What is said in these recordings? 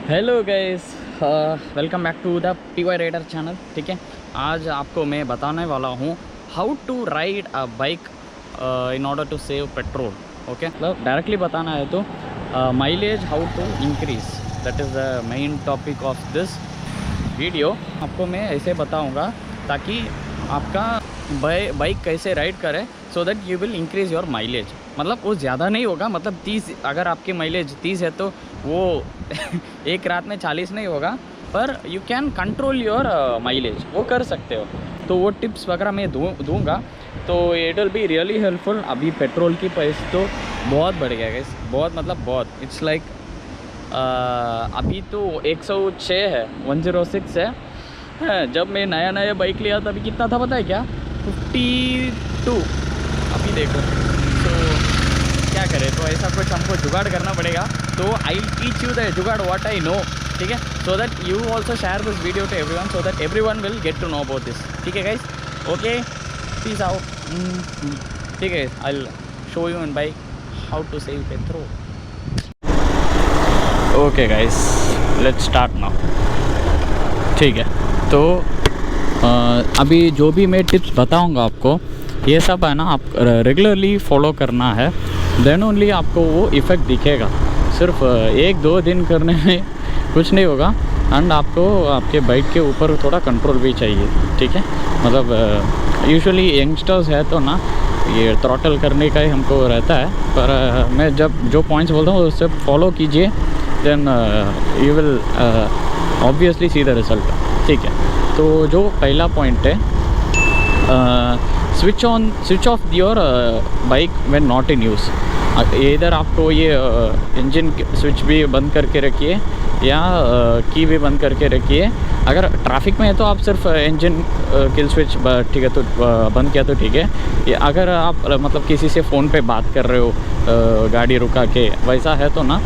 Hello guys, welcome back to the TY rider channel. ठीक है, आज आपको मैं बताने वाला हूँ how to ride a bike in order to save petrol. Okay, मतलब डायरेक्टली बताना है तो mileage how to increase, that is the main topic of this video. आपको मैं ऐसे बताऊँगा ताकि आपका बाइक कैसे राइड करे सो that you will increase your mileage. मतलब वो ज़्यादा नहीं होगा, मतलब 30, अगर आपकी माइलेज 30 है तो वो एक रात में 40 नहीं होगा, पर you can control your mileage, वो कर सकते हो। तो वो टिप्स वगैरह मैं दूंगा, तो it will be really helpful. अभी पेट्रोल की प्राइस तो बहुत बढ़ गया गाइस, बहुत मतलब बहुत। इट्स लाइक अभी तो 106 है, 106 है। जब मैं नया बाइक लिया था अभी कितना था पता है क्या? 52। अभी देखो, तो क्या करें, तो ऐसा कुछ हमको जुगाड़ करना पड़ेगा। तो I teach you the jugaad what I know, ठीक है, so that you also share this video to everyone, so that everyone will get to know about this. ठीक है गाइस, ओके, पीस आउट। ठीक है, I will show you in bike how to save petrol. Okay guys, let's start now. ठीक है, तो अभी जो भी मैं टिप्स बताऊंगा आपको, ये सब है ना, आप रेगुलरली फॉलो करना है, देन ओनली आपको वो इफ़ेक्ट दिखेगा। सिर्फ 1-2 दिन करने में कुछ नहीं होगा, एंड आपको आपके बाइक के ऊपर थोड़ा कंट्रोल भी चाहिए। ठीक है, मतलब यूजुअली यंगस्टर्स है तो ना ये थ्रॉटल करने का ही हमको रहता है, पर मैं जब जो पॉइंट्स बोलता हूँ उससे फॉलो कीजिए, then you will obviously see the result. ठीक है, तो जो पहला पॉइंट है, switch off your bike when not in use. इधर आपको ये इंजन स्विच भी बंद करके रखिए या की भी बंद करके रखिए। अगर ट्रैफिक में है तो आप सिर्फ इंजन किल स्विच ठीक है तो बंद किया तो ठीक है। या अगर आप मतलब किसी से फ़ोन पे बात कर रहे हो गाड़ी रुका के, वैसा है तो ना,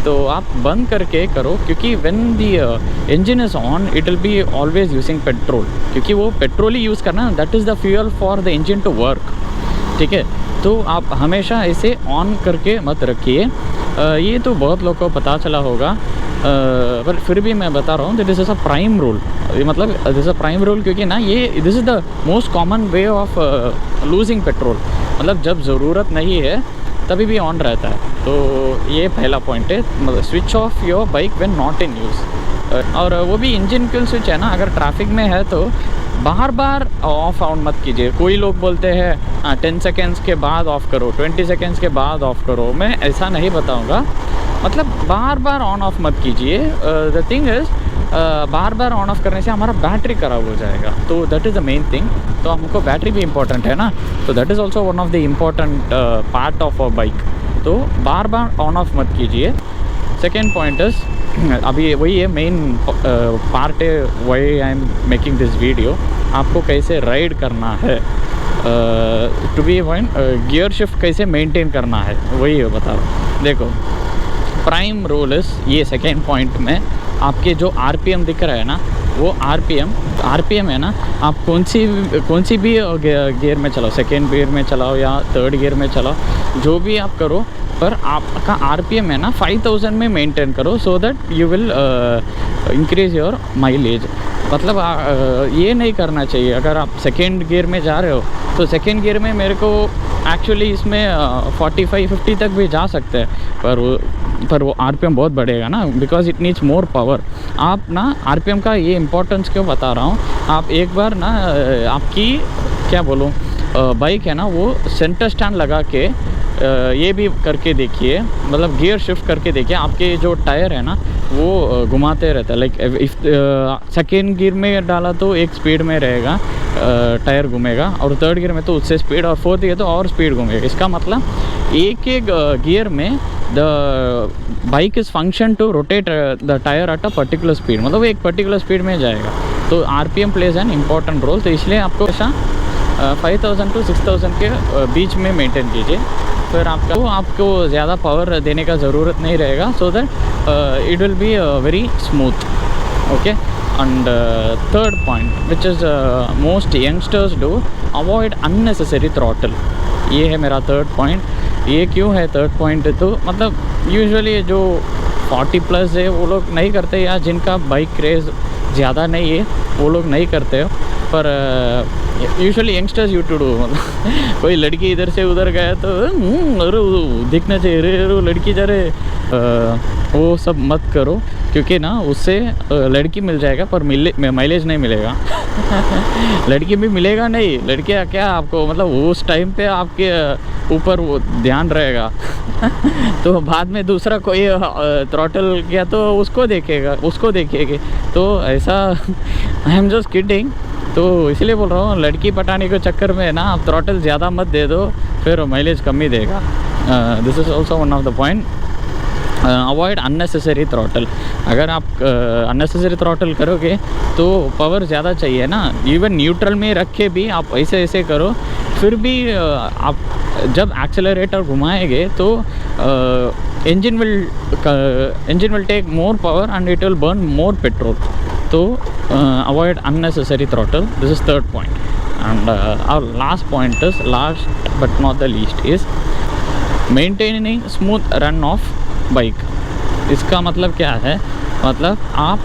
तो आप बंद करके करो, क्योंकि when the engine is on it will be always using petrol, क्योंकि वो पेट्रोल ही यूज़ करना, that is the fuel for the engine to work. ठीक है, तो आप हमेशा इसे ऑन करके मत रखिए। ये तो बहुत लोगों को पता चला होगा, पर फिर भी मैं बता रहा हूँ, this is a prime rule. मतलब this is a prime rule, क्योंकि ना ये this is the most common way of losing petrol. मतलब जब ज़रूरत नहीं है तभी भी ऑन रहता है। तो ये पहला पॉइंट है, मतलब switch off your bike when not in use. और वो भी इंजन किल स्विच है ना, अगर ट्रैफिक में है तो बार ऑफ ऑन मत कीजिए। कोई लोग बोलते हैं 10 सेकेंड्स के बाद ऑफ़ करो, 20 सेकेंड्स के बाद ऑफ़ करो। मैं ऐसा नहीं बताऊंगा, मतलब बार ऑन ऑफ मत कीजिए। The thing is bar on off करने से हमारा बैटरी ख़राब हो जाएगा, तो that is the main thing. तो हमको बैटरी भी इम्पोर्टेंट है ना, तो that is also one of the important part of a bike. तो बार ऑन ऑफ मत कीजिए। सेकेंड पॉइंट इज़, अभी वही है मेन पार्ट है, वही I am making this video. आपको कैसे राइड करना है, to be point gear shift कैसे मेंटेन करना है, वही बता रहा हूँ। देखो, प्राइम रोल इस ये सेकेंड पॉइंट में आपके जो RPM दिख रहा है ना, वो RPM है ना, आप कौन सी भी गियर में चलाओ, सेकेंड गियर में चलाओ या थर्ड गियर में चलाओ, जो भी आप करो, पर आपका RPM है ना 5000 में मेंटेन करो, सो that you will increase your mileage. मतलब ये नहीं करना चाहिए। अगर आप सेकेंड गियर में जा रहे हो तो सेकेंड गियर में मेरे को एक्चुअली इसमें 45-50 तक भी जा सकते हैं, पर वो RPM बहुत बढ़ेगा ना, because it needs more power. आप ना RPM का ये इम्पोर्टेंस क्यों बता रहा हूँ, आप एक बार ना आपकी क्या बोलूँ बाइक है ना, वो सेंटर स्टैंड लगा के ये भी करके देखिए, मतलब गियर शिफ्ट करके देखिए। आपके जो टायर है ना वो घुमाते रहता है, लाइक इफ सेकेंड गियर में डाला तो एक स्पीड में रहेगा, टायर घूमेगा, और थर्ड गियर में तो उससे स्पीड, और फोर्थ गियर तो और स्पीड घूमेगा। इसका मतलब एक गियर में the bike is function to rotate the tyre at a particular speed, मतलब एक पर्टिकुलर स्पीड में जाएगा। तो RPM plays an important role. तो इसलिए आपको ऐसा 5000 to 6000 के बीच में मेंटेन कीजिए, फिर आपको ज़्यादा पावर देने का ज़रूरत नहीं रहेगा, so that it will be very smooth. Okay, and third point which is most youngsters do, avoid unnecessary throttle. ये है मेरा थर्ड पॉइंट। ये क्यों है थर्ड पॉइंट, तो मतलब यूजुअली जो 40+ है वो लोग नहीं करते, या जिनका बाइक क्रेज़ ज़्यादा नहीं है वो लोग नहीं करते हो। पर usually youngsters you to do, मतलब कोई लड़की इधर से उधर गया तो अरे दिखना चाहिए, अरे लड़की जा रहे, वो सब मत करो, क्योंकि ना उससे लड़की मिल जाएगा पर माइलेज नहीं मिलेगा। लड़की भी मिलेगा नहीं, लड़कियाँ क्या आपको, मतलब उस टाइम पे आपके ऊपर वो ध्यान रहेगा। तो बाद में दूसरा कोई थ्रॉटल किया तो उसको देखेगी। तो ऐसा आई एम जस्ट किडिंग। तो इसलिए बोल रहा हूँ, लड़की पटाने के चक्कर में ना आप थ्रॉटल ज़्यादा मत दे दो, फिर माइलेज कम ही देगा। This is also one of the point. Avoid unnecessary throttle. अगर आप अननेसेसरी थ्रॉटल करोगे तो पावर ज़्यादा चाहिए ना, इवन न्यूट्रल में रख के भी आप ऐसे करो, फिर भी आप जब एक्सेलरेटर घुमाएंगे तो engine will take more power and it will burn more petrol. So avoid unnecessary throttle. This is third point. And our last point is, last but not the least, is maintaining smooth run of bike. इसका मतलब क्या है, मतलब आप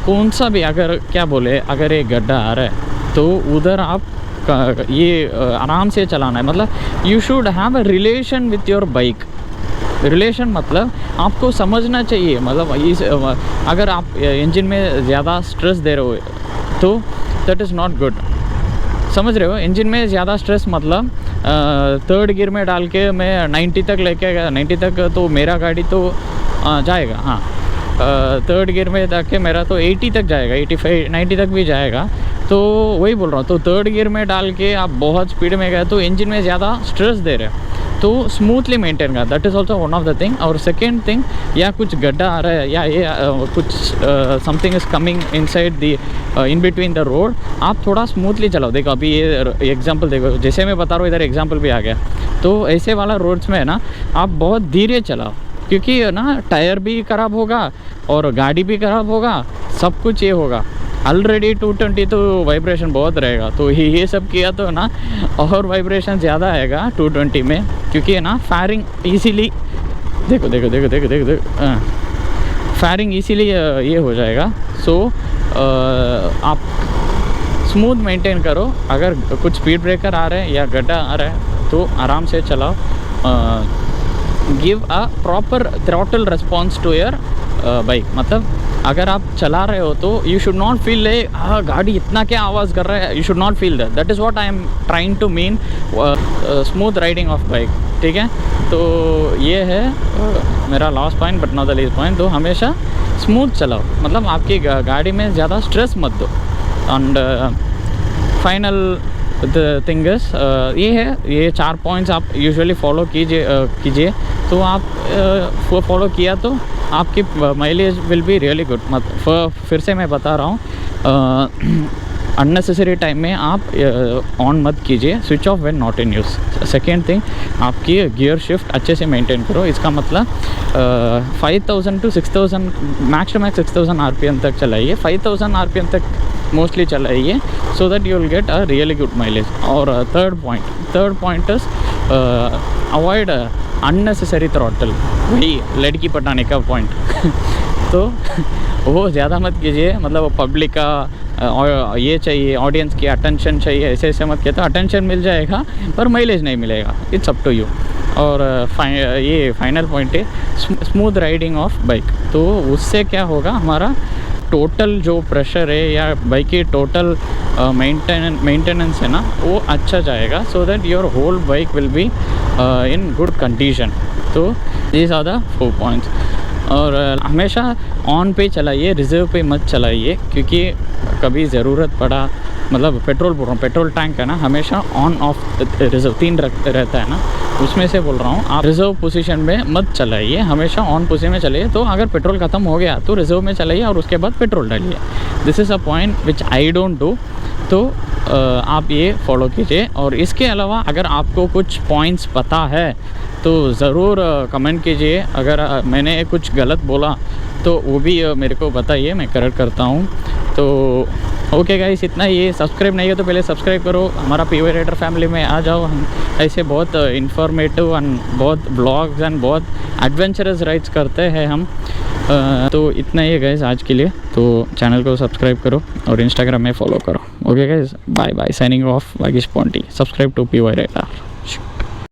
कौन सा भी अगर एक गड्ढा आ रहा है तो उधर आप ये आराम से चलाना है। मतलब you should have a relation with your bike. Relation मतलब आपको समझना चाहिए, मतलब अगर आप इंजन में ज़्यादा स्ट्रेस दे रहे हो तो दैट इज़ नॉट गुड। समझ रहे हो, इंजन में ज़्यादा स्ट्रेस मतलब थर्ड गियर में डाल के मैं 90 तक लेके गया, 90 तक तो मेरा गाड़ी तो जाएगा, हाँ थर्ड गियर में जाके मेरा तो 80 तक जाएगा, 85 90 तक भी जाएगा। तो वही बोल रहा हूँ, तो थर्ड गियर में डाल के आप बहुत स्पीड में गए तो इंजन में ज़्यादा स्ट्रेस दे रहे हैं, तो स्मूथली मेंटेन करना, that is also one of the thing. और सेकेंड थिंग, या कुछ गड्ढा आ रहा है या ये कुछ something is coming inside the in between the road, आप थोड़ा स्मूथली चलाओ। देखो अभी ये एग्जांपल देखो, जैसे मैं बता रहा हूँ इधर एग्जांपल भी आ गया। तो ऐसे वाला रोड्स में है ना आप बहुत धीरे चलाओ, क्योंकि ना टायर भी ख़राब होगा और गाड़ी भी ख़राब होगा, सब कुछ ये होगा। ऑलरेडी 220 तो वाइब्रेशन बहुत रहेगा, तो ये सब किया तो ना और वाइब्रेशन ज़्यादा आएगा 220 में, क्योंकि ना फायरिंग इजीली देखो फायरिंग इसीलिए ये हो जाएगा। सो आप स्मूथ मेंटेन करो। अगर कुछ स्पीड ब्रेकर आ रहे हैं या गड्ढा आ रहा है तो आराम से चलाओ। Give a proper throttle response to your bike. मतलब अगर आप चला रहे हो तो यू शुड नॉट फील गाड़ी इतना क्या आवाज़ कर रहा है, you should not feel that is what I am trying to mean smooth riding of bike. ठीक है, तो ये है मेरा last point but not the least point. तो हमेशा स्मूथ चलाओ, मतलब आपकी गाड़ी में ज़्यादा स्ट्रेस मत दो। And final the thing is ये है, ये 4 पॉइंट्स आप यूजुअली फॉलो कीजिए तो आप फॉलो किया तो आपकी mileage will be really good. फिर से मैं बता रहा हूँ, अननेसेसरी टाइम में आप ऑन मत कीजिए, switch off when not in use. Second thing, आपकी गियर शिफ्ट अच्छे से मेंटेन करो। इसका मतलब 5000 to 6000 max to max 6000 RPM तक चलाइए, 5000 RPM तक मोस्टली चलाइए, so that you will get a really good mileage. और third point is avoid unnecessary throttle, वही लड़की पटाने का पॉइंट। तो वो ज़्यादा मत कीजिए, मतलब वो पब्लिक का ये चाहिए, ऑडियंस की अटेंशन चाहिए, ऐसे मत किया तो अटेंशन मिल जाएगा पर माइलेज नहीं मिलेगा। It's up to you. और ये फाइनल पॉइंट है स्मूथ राइडिंग ऑफ बाइक। तो उससे क्या होगा, हमारा टोटल जो प्रेशर है या बाइक की टोटल मेंटेनेंस है ना वो अच्छा जाएगा, so that your whole bike will be in good condition. तो दीज आर द 4 पॉइंट्स। और हमेशा ऑन पे चलाइए, रिजर्व पे मत चलाइए, क्योंकि कभी ज़रूरत पड़ा, मतलब पेट्रोल टैंक है ना हमेशा ऑन ऑफ रिजर्व 3 रहता है ना, उसमें से बोल रहा हूँ। आप रिजर्व पोजीशन में मत चलाइए, हमेशा ऑन पोजीशन में चलाइए। तो अगर पेट्रोल ख़त्म हो गया तो रिजर्व में चलाइए और उसके बाद पेट्रोल डालिए। This is a point which I don't do, तो आप ये फॉलो कीजिए। और इसके अलावा अगर आपको कुछ पॉइंट्स पता है तो ज़रूर कमेंट कीजिए। अगर मैंने कुछ गलत बोला तो वो भी मेरे को बताइए, मैं करेक्ट करता हूँ। तो ओके गाइस, इतना ही है। सब्सक्राइब नहीं हो तो पहले सब्सक्राइब करो, हमारा पीवाई राइडर फैमिली में आ जाओ। हम ऐसे बहुत इंफॉर्मेटिव एंड बहुत ब्लॉग्स एंड बहुत एडवेंचरस राइड्स करते हैं हम। तो इतना ही है गाइस आज के लिए। तो चैनल को सब्सक्राइब करो और इंस्टाग्राम में फॉलो करो। Okay guys, bye bye, signing off Vagish Ponty. Subscribe to PY rider.